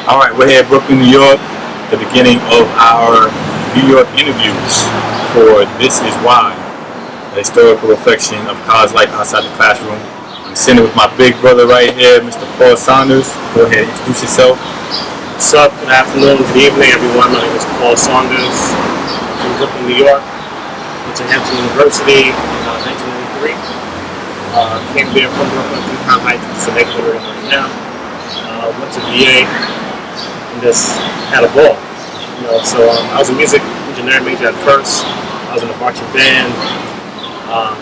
All right, we're here in Brooklyn, New York, the beginning of our New York interviews for This Is Why, a historical reflection of college life outside the classroom. I'm sitting with my big brother right here, Mr. Paul Saunders. Go ahead and introduce yourself. What's up? Good afternoon, good evening, everyone. My name is Paul Saunders from Brooklyn, New York. Went to Hampton University in 1993. Came there from Brooklyn to Crown Heights, it's a neighborhood right now. Went to VA and just had a ball. So I was a music engineering major at first. I was in a marching band.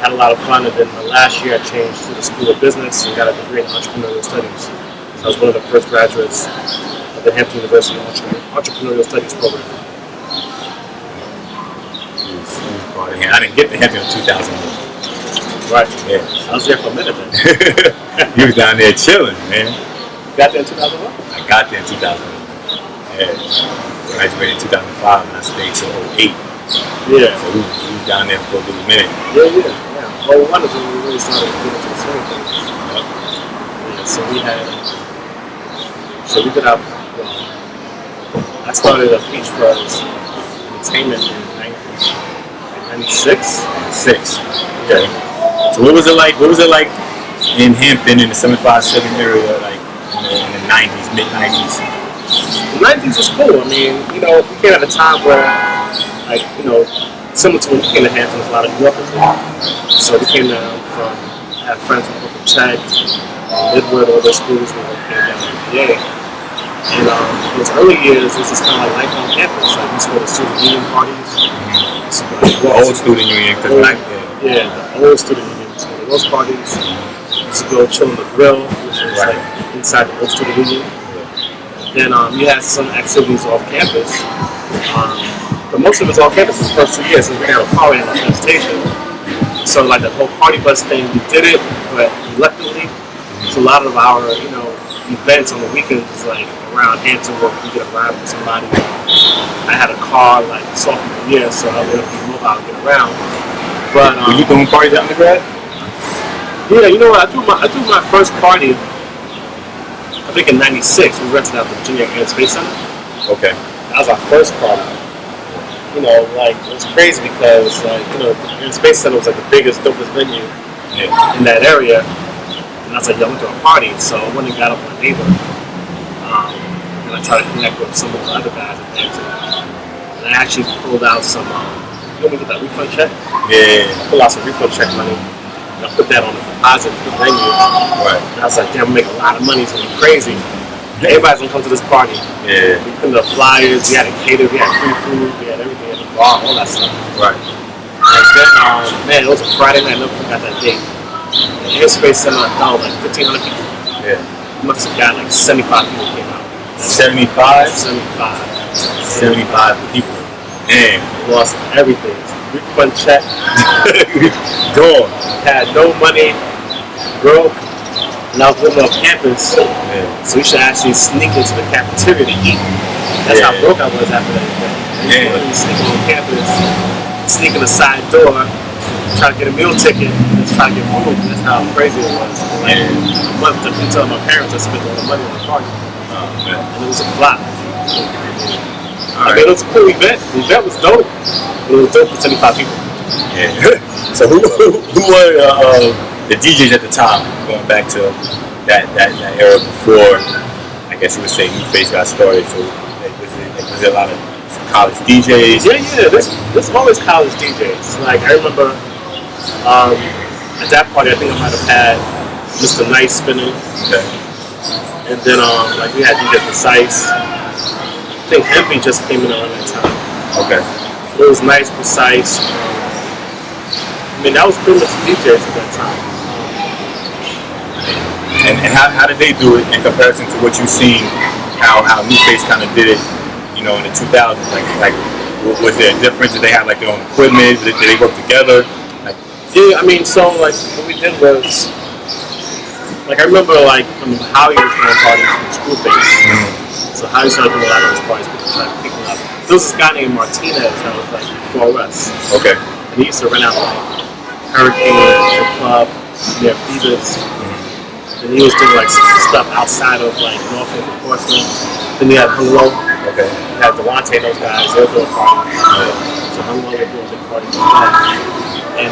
Had a lot of fun, and then last year I changed to the School of Business and got a degree in entrepreneurial studies. So I was one of the first graduates of the Hampton University Entrepreneurial Studies program. I didn't get to Hampton in 2001. Right. Yeah. I was there for a minute then. You was down there chilling, man. Got there in 2001? I got there in 2001. Yeah. Graduated in 2005 and I stayed till 2008. Yeah. So we was down there for a little minute. Yeah. Well, one is when we really started to get into the swing thing. Yeah, so we did our, I started at Beach Bros Entertainment in 96? Okay. So what was it like in Hampton in the 757 area, like in the 90s, mid-90s? The 90s was cool. I mean, we came at a time where, similar to when we came to Hampton, there's a lot of New Yorkers there. So we came down had friends from Brooklyn Tech, Midwood, all those schools when we came down to PA. And in those early years, it was just kind of like life on campus. Like, we used to go to student union parties. The old student union, because yeah, the old student union. So those parties, we used to go chill on the grill, which was like inside the old student union. Then you had some activities off campus, but most of it's off campus in the first 2 years since we had a party in the station. So like the whole party bus thing, we did it, but reluctantly. So a lot of our events on the weekends was like around Hampton where we get a ride with somebody. I had a car like sophomore year, so I would be mobile and get around. But were you doing parties at undergrad? Yeah, you know what? I threw my first party, I think in '96. We rented out the Virginia Air and Space Center. Okay. That was our first party. It was crazy because the Air and Space Center was like the biggest, dopest venue in that area. And I was like, yo, I'm doing a party. So I went and got up with my neighbor. And I tried to connect with some of the other guys at Hampton. And I actually pulled out some, you get that refund check? Yeah. I pulled out some refund check money. And I put that on the deposit for the venue. Right. And I was like, damn, I'm making a lot of money. It's going to be crazy. Everybody's going to come to this party. Yeah. We put in the flyers. We had it catered. We had free food. We had everything at the bar, all that stuff. Right. And then, it was a Friday night. I never forgot that date. The Airspace Center, like 1,500 people. Yeah. We must have got like 75 people came out. 75? 75 people. Damn. Lost everything. Refund check. Gone. Had no money. Broke. And I was living off campus. Yeah. So we should actually sneak into the cafeteria to eat. That's how broke I was after that event. Yeah. Sneaking on campus, sneaking a side door, try to get a meal ticket, and just try to get food. That's how crazy it was. Like a month to tell my parents I spent all the money on the party. Oh, man. And it was a flop. I mean, it was a cool event. The event was dope. But it was dope for 75 people. Yeah. So who were the DJs at the time, going back to that era before, I guess you would say New Face got started? So was there a lot of college DJs? Yeah. There's always college DJs. Like I remember at that party, I think I might have had Mr. Nice spinning. Okay. And then we had DJ Precise. I think Envy just came in around that time. Okay. It was Nice, Precise. I mean, that was pretty much the DJs at that time. And how did they do it in comparison to what you've seen? How New Face kind of did it, in the 2000s? Like, was there a difference? Did they have like their own equipment? Did they work together? Yeah, I mean, so like what we did was, like I remember Howie was throwing parties from School Face. So Howie started doing a lot of those parties, people started picking up. There was this guy named Martinez that was like before us. Okay. And he used to rent out like Hurricane, the club, near Phoebus. And he was doing like stuff outside of like Norfolk and Portsmouth. Then you had Hung Low. Okay. You had Devontae and those guys. They were doing parties. So Hung Low was doing big parties as well. And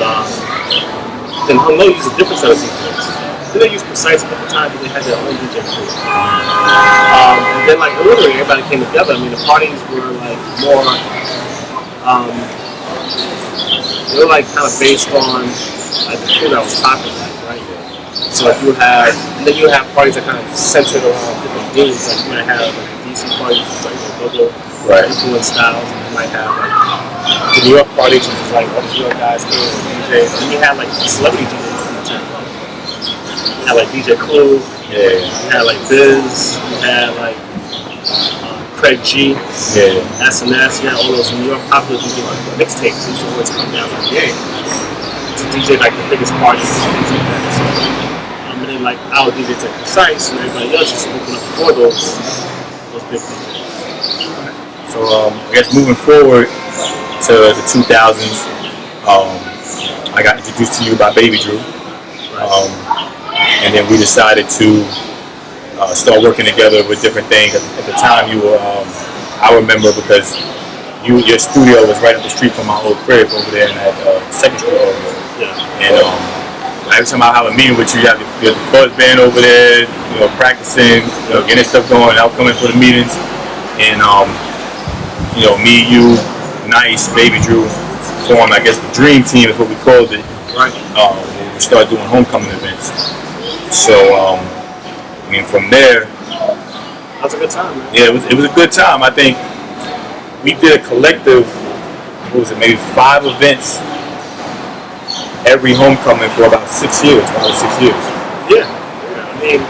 then Hung Low used a different set of DJs. Then they used Precise a couple times, but they had their own DJ crew. And then like literally everybody came together. I mean, the parties were like more. They were like kind of based on like the crew that was popular, right? So like you have, and then you have parties that kind of centered around different themes. Like you might have like DC parties, like go-go influence styles, and you might have like the New York parties, which is like all the New York guys here and DJs. And then you have like celebrity DJs in the town. You had like DJ Clue, you had like Biz, you had like Craig G, SNS, you had all those New York popular DJs, like mixtapes. These are always come down like, hey, to DJ like the biggest parties and things like that. So, and then like our DJs like Precise and everybody else just open up for those big DJs. So I guess moving forward to the 2000s, I got introduced to you by Baby Drew, and then we decided to start working together with different things. At the time, you were, I remember because your studio was right up the street from my old crib over there in that 2nd Street area. And every time I have a meeting with you, you have the buzz band over there, practicing, getting stuff going, out coming for the meetings. And, me, you, Nice, Baby Drew formed, I guess, the Dream Team is what we called it. When we started doing homecoming events. So, from there, that was a good time, man. Yeah, it was a good time. I think we did a collective, maybe 5 events every homecoming for about 6 years, 5 or 6 years. Yeah. I mean,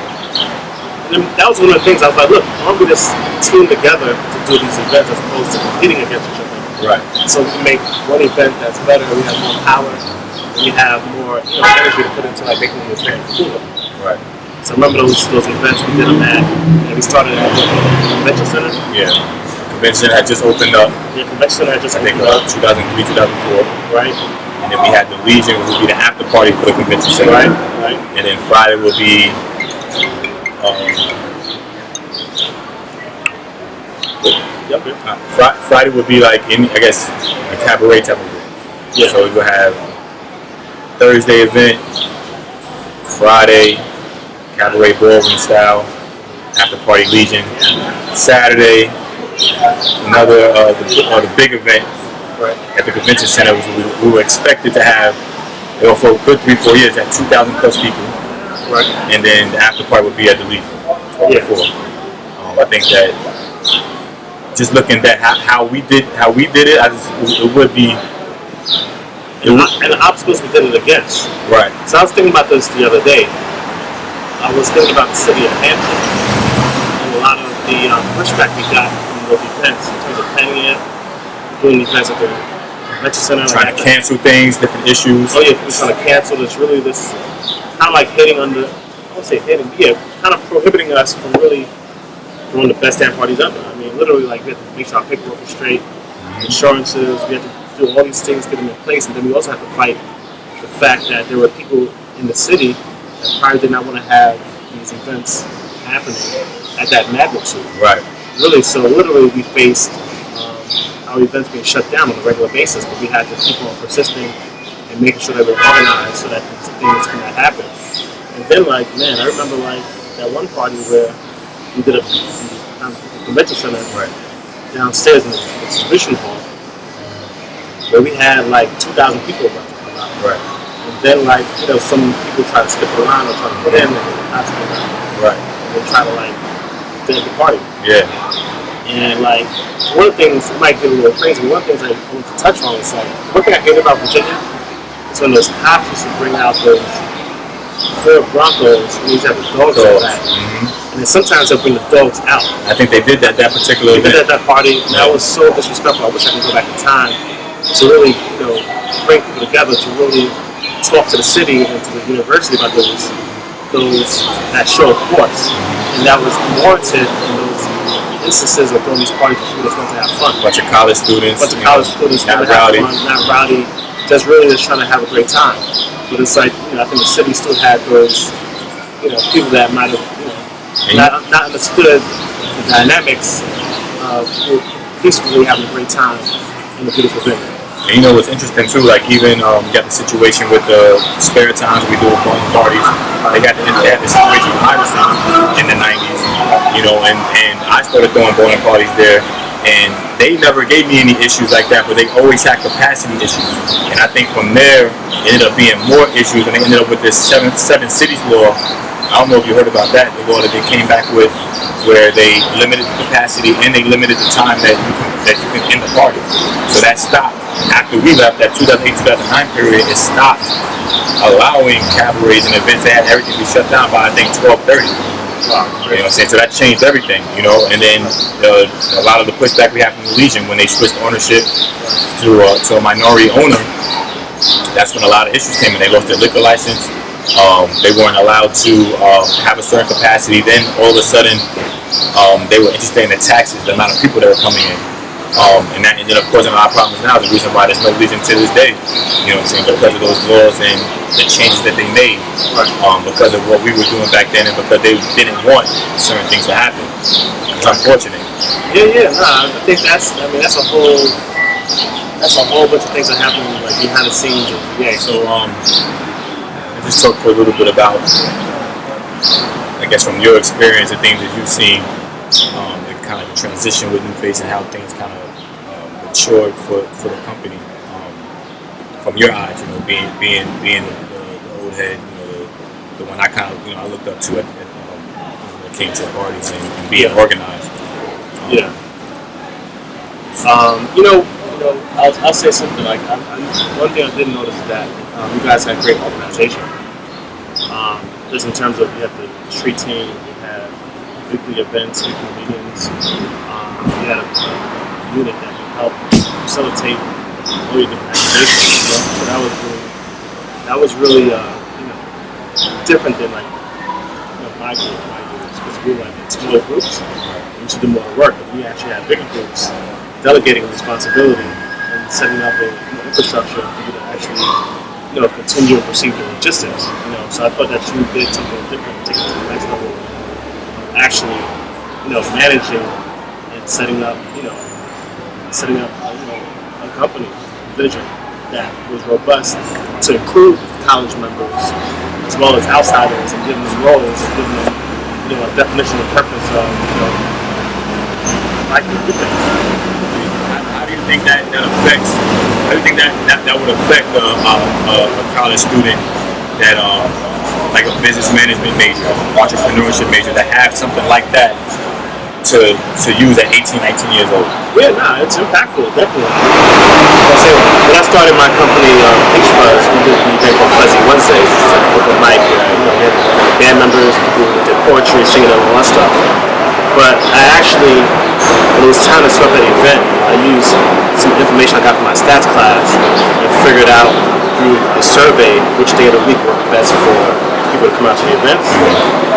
that was one of the things I was like, look, why don't we just team together to do these events as opposed to competing against each other? Right. So we can make one event that's better, we have more power, and we have more energy to put into like making the event cooler. Right. So I remember those events we did them at, and we started at the Convention Center. Yeah. Convention Center had just opened up. Yeah, Convention Center had just opened up. 2003, 2004. Right. And then we had the Legion, which would be the after party for the Convention Center. Right. And then Friday will be Friday would be like I guess a cabaret type of event. Yeah. So we would have Thursday event, Friday cabaret ballroom style, after party Legion. Saturday, another the big event at the Convention Center. We were expected to have, for a good 3-4 years, at 2,000 plus people. Right. And then the after party would be at the Legion. I think that just looking at how we did it, it would be. And the obstacles we did it against. Right. So I was thinking about this the other day. I was thinking about the city of Hampton and a lot of the pushback we got from those events in terms of planning it, doing events at the Convention Center. Trying to cancel things, different issues. Oh yeah, people trying to cancel. It's really this kind of like hitting under, I won't say hitting, kind of prohibiting us from really doing the best damn parties ever. I mean, literally, like, we had to make sure our paperwork was straight, insurances, we had to do all these things, get them in place, and then we also had to fight the fact that there were people in the city that probably did not want to have these events happening at that magnitude. Right. Really, so literally we faced our events being shut down on a regular basis, but we had to keep on persisting and making sure that we're organized so that these things cannot happen. And then, like, man, I remember, like, that one party where we did a convention center downstairs in the exhibition hall where we had like 2,000 people about to come out. Right. And then like, some people try to skip the line or try to put in and not to come out. Right. And they try to like finish the party. Yeah. And like, one of the things, it might get a little crazy, one of the things I want to touch on is like, one thing I hate about Virginia is when those cops used to bring out those Ford Broncos and these have the dogs on that. And then sometimes they'll bring the dogs out. I think they did that particular event. They did that party, and that was so disrespectful. I wish I could go back in time to really, bring people together to really talk to the city and to the university about that show of force. And that was warranted in those instances of throwing these parties where people just want to have fun. A bunch of college students. Not rowdy. Not rowdy. Just really just trying to have a great time. But it's like, I think the city still had those, people that might have, not understood the dynamics of peacefully having a great time in a beautiful venue. And you know what's interesting too, like even you got the situation with the spare times we do with bowling parties. They had the situation with Iverson in the 90s, you know, and I started throwing bowling parties there, and they never gave me any issues like that, but they always had capacity issues. And I think from there, it ended up being more issues, and they ended up with this seven cities law. I don't know if you heard about that, the law that they came back with, where they limited the capacity and they limited the time that you can end the party. So that stopped. After we left, that 2008-2009 period, it stopped allowing cabarets and events. They had everything be shut down by, I think, 12:30. Wow. You know what I'm saying? So that changed everything, you know. And then a lot of the pushback we had from the Legion when they switched ownership to a minority owner, that's when a lot of issues came in. They lost their liquor license. They weren't allowed to have a certain capacity. Then all of a sudden, they were interested in the taxes, the amount of people that were coming in. And that ended up causing a lot of problems now. The reason why there's no Legion to this day, you know what I'm saying, because of those laws and the changes that they made, because of what we were doing back then, and because they didn't want certain things to happen. It's unfortunate. Yeah. No, I think that's a whole bunch of things that happen like behind the scenes of PA. So let's just talk for a little bit about, I guess, from your experience, the things that you've seen. Kind of the transition with New Face and how things kind of matured for the company from your eyes, you know, being the old head, you know, the one I kind of, you know, I looked up to when it came to parties and being organized. I'll say something like one thing I did notice is that you guys had great organization. Just in terms of you have the street team, you have weekly events, weekly meetings. We had a unit that would help facilitate all your different activations. So that was really different than like my groups, because we were like in smaller groups. We used to do more work, but we actually had bigger groups, delegating responsibility and setting up a infrastructure for you to actually continue and proceed with logistics. So I thought that you did something different, take it to the next level. Actually, managing and setting up a company vision that was robust to include college members as well as outsiders, and giving them roles and giving them, a definition and purpose of, like the things. How do you think that affects? How do you think that would affect a college student that like a business management major, entrepreneurship major, to have something like that to use at 18, 19 years old? Yeah, it's impactful, definitely. When I started my company, H-Buzz, we did the event called Fuzzy Wednesdays, which is like an open mic where we had band members, people who did poetry, singing, and all that stuff. But I actually, when it was time to start that event, I used some information I got from my stats class and figured out through the survey which day of the week worked best for people to come out to the events,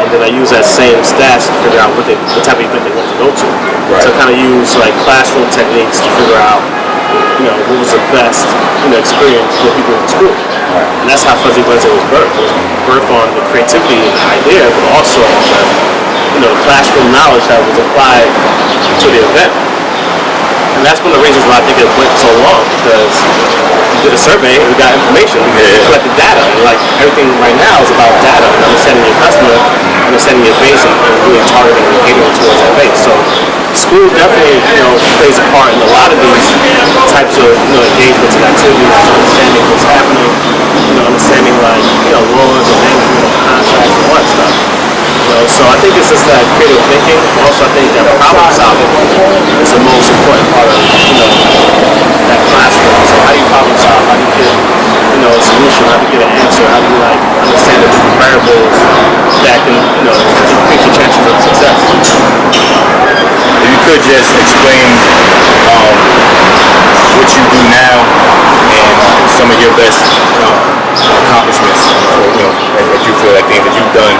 and then I use that same stats to figure out what type of event they want to go to. Right. So I kind of use like classroom techniques to figure out, what was the best, experience for people in school. Right. And that's how Fuzzy Wednesday was birthed. It was birthed on the creativity and the idea, but also the classroom knowledge that was applied to the event. And that's one of the reasons why I think it went so long, because we did a survey and we got information, we collected data, and like everything right now is about data and understanding your customer, understanding your base, and really targeting and catering towards that base. So school definitely, plays a part in a lot of these types of, engagements and activities, understanding what's happening, understanding like, laws and management and contracts and all that stuff. So I think it's just that creative thinking. Also, I think that problem solving is the most important part of, that classroom. So how do you problem solve? How do you get, a solution? How do you get an answer? How do you understand the different variables that can, increase your chances of success? If you could just explain what you do now and some of your best accomplishments, that you feel like things that you've done,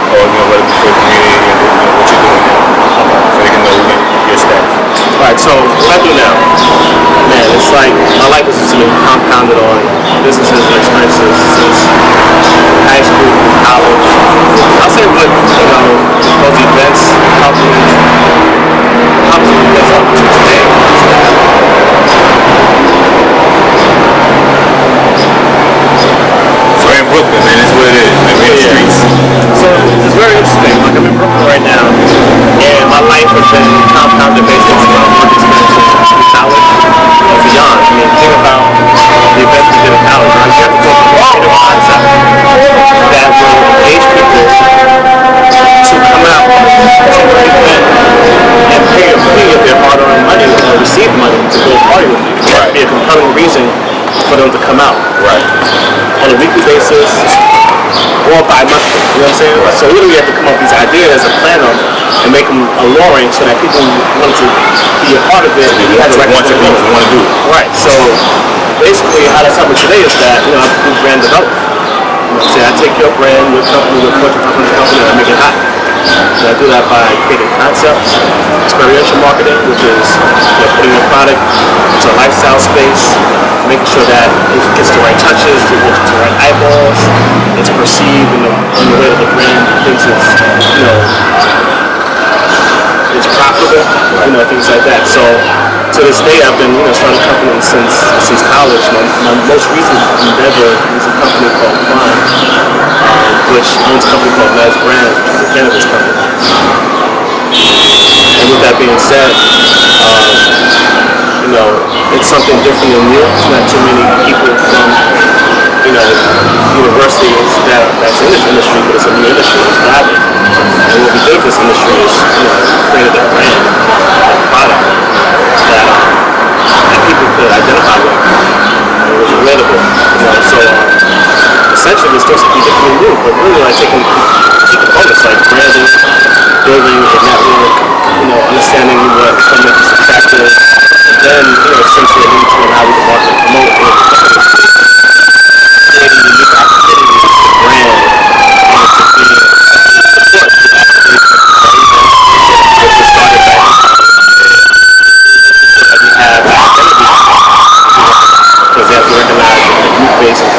or whether it's for the community and what you're doing now, so they can know your stats. Alright, so what I do now, man, it's like my life is compounded on businesses and experiences since high school, college. I'll say what those events helped me events we did in college, right? You have to go from a creative concept that will engage people to come out to an event and pay of their hard-earned money or receive money to go party with you. It has to be a compelling reason for them to come out. Right. On a weekly basis or bi-monthly. You know what I'm saying? Right. So literally you have to come up with these ideas and plan them and make them alluring so that people want to be a part of it. You have to want to do it. Right. So basically how that's happening today is that, I do brand development. You know what I'm saying? I take your brand, your company, your Fortune 500 company, and I make it hot. So I do that by creating concepts, experiential marketing, which is putting your product into a lifestyle space, making sure that it gets the right touches, it gets the right eyeballs, it's perceived in the way that the brand thinks it's, it's profitable, things like that. So to this day, I've been, starting companies since college. My most recent endeavor is a company called Alum, which owns a company called Mez Brands, which is a cannabis company. And with that being said, it's something different and new. It's not too many people from, universities that's in this industry, but it's a new industry. It's thriving. And what we did with this industry is, created a brand, a product that people could identify with. It was relatable. So essentially it's still something different and new, but really like taking key components like branding, building a network, understanding what makes us attractive, and then, essentially it leads to how we can market and promote it. Creating unique opportunities to brand and to be support the activities which was started back in that we have identity because they have to recognize that the youth base is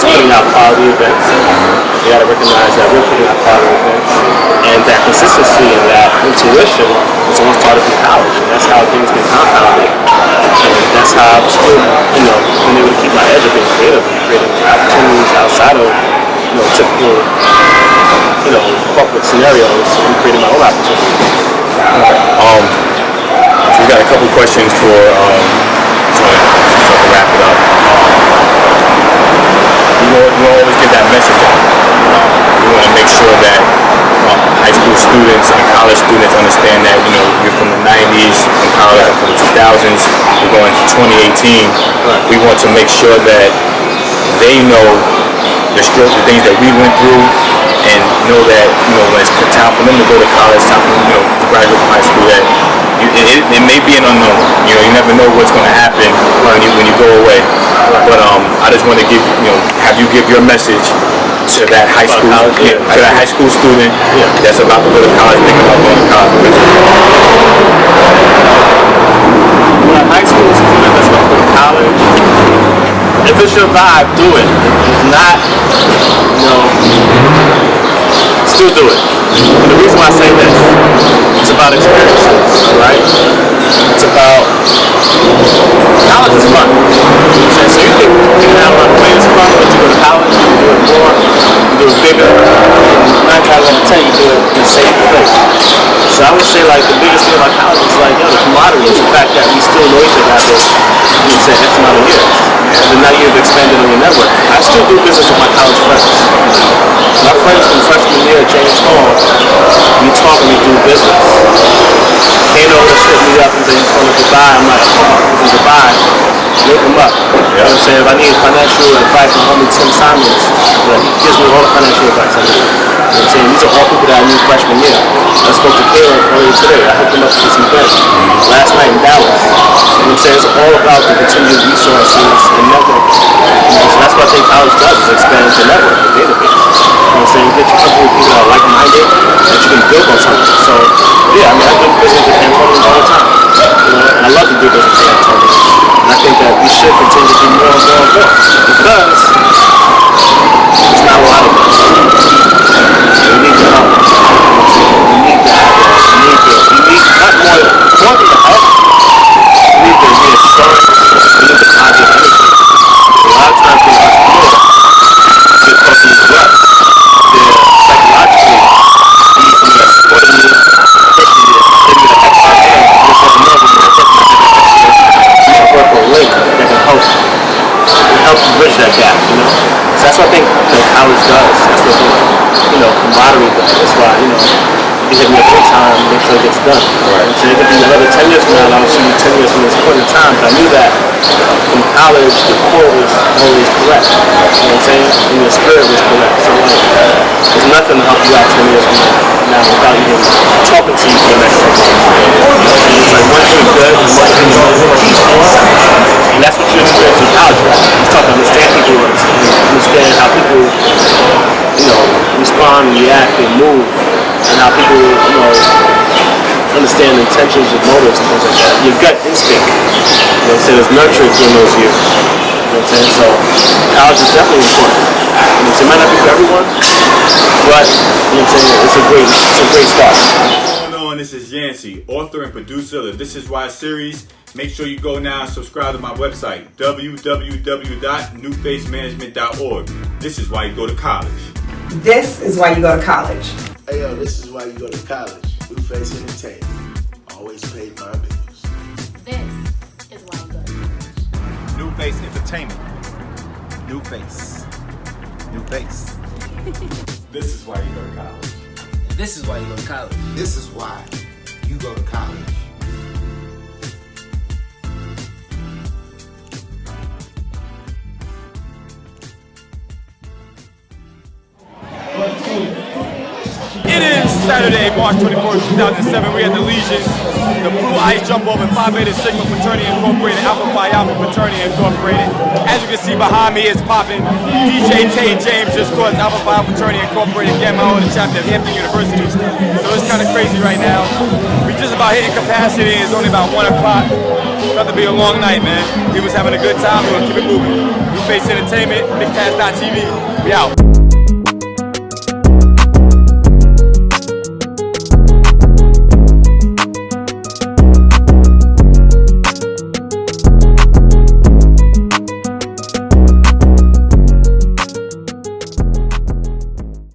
putting out quality events. They got to recognize that we're putting out quality events, and that consistency and that intuition is all started from college, and that's how things get compounded. And that's how I've still, been able to keep my edge of being creative and creating opportunities outside of, typical, corporate scenarios and creating my own opportunities. So we got a couple questions for to wrap it up. You always get that message out. We want to make sure that high school students and college students understand that you're from the 90s, from college, and from the 2000s. We're going to 2018. We want to make sure that they know the things that we went through, and know that when it's time for them to go to college, time for them to graduate from high school, that it may be an unknown. You never know what's going to happen when you go away. But I just want to have you give your message to that high school high school student that's about to go to college, thinking about going to college. A high school student that's going to go to college, if it's your vibe, do it. If not, still do it. And the reason why I say this, it's about experiences, right? It's about college is fun. So you think have a lot of plans fun, but you go to college, you do it more, you do it bigger, and 9 times out of 10 you do it in a safe place. So I would say the biggest thing about college is the camaraderie, the fact that we still know each other after X amount of years. And now you've expanded on your network. I still do business with my college friends. My friends from freshman year at James Hall, we talk and we do business. Kano just hit me up and said he's going to Dubai. I'm like, he's in Dubai. Look him up. You know what I'm saying? If I need financial advice from homie Tim Simons, he gives me all the financial advice I need. You know what I'm saying? These are all people that I knew freshman year. I spoke to Kano earlier today. I hooked him up to this event last night in Dallas. You know what I'm saying? It's all about the continued resources and network. So that's what I think college does, is expand your network, your database. You know what I'm saying? Get your company with people that are like-minded, that you can build on something. So, I do business with Hamptonians all the time. And I love to do business with Hamptonians. And I think that we should continue to do more and more and more. Because it's not a lot of us. We need to help. We need to have that. We need not more than the help. We need the reassurance. We need the positive energy. A lot of times being entrepreneurs get caught in these ruts. They're psychologically, you need someone that's supporting you, pushing you, giving you the extra what I think college does. That's what camaraderie does. That's why you hit me up every time, make sure it gets done. Right. So it could be another 10 years from now, and I'll see you 10 years from this point in time. But I knew that from college, the core was always correct. You know what I'm saying? And your spirit was correct. So there's nothing to help you out 10 years from now without even talking to you for the next 10 years. It's like one thing good and one thing and that's what you're doing in college, right? You start to understand people, understand how people, respond, react, and move, and how people, understand intentions and motives and things like that. Your gut instinct, is nurtured during those years. You know what I'm saying? So college is definitely important. It might not be for everyone, but it's a great start. What's going on? This is Yancey, author and producer of the This Is Why series. Make sure you go now and subscribe to my website, www.newfacemanagement.org. This is why you go to college. This is why you go to college. Hey yo, this is why you go to college. New Face Entertainment. Always paid my bills. This is why you go to college. New Face Entertainment. New face. New face. This is why you go to college. This is why you go to college. This is why you go to college. It is Saturday, March 24th, 2007. We at the Legion, the Blue Ice Jump Over, Phi Beta Sigma Fraternity Incorporated, Alpha Phi Alpha Fraternity Incorporated. As you can see behind me, it's popping. DJ Tay James just caused Alpha Phi Alpha Fraternity Incorporated Gamma O, the chapter of Hampton University. So it's kind of crazy right now. We just about hitting capacity. It's only about 1 o'clock. It's about to be a long night, man. We was having a good time. We're gonna keep it moving. New Face Entertainment, BigCast.tv. We out.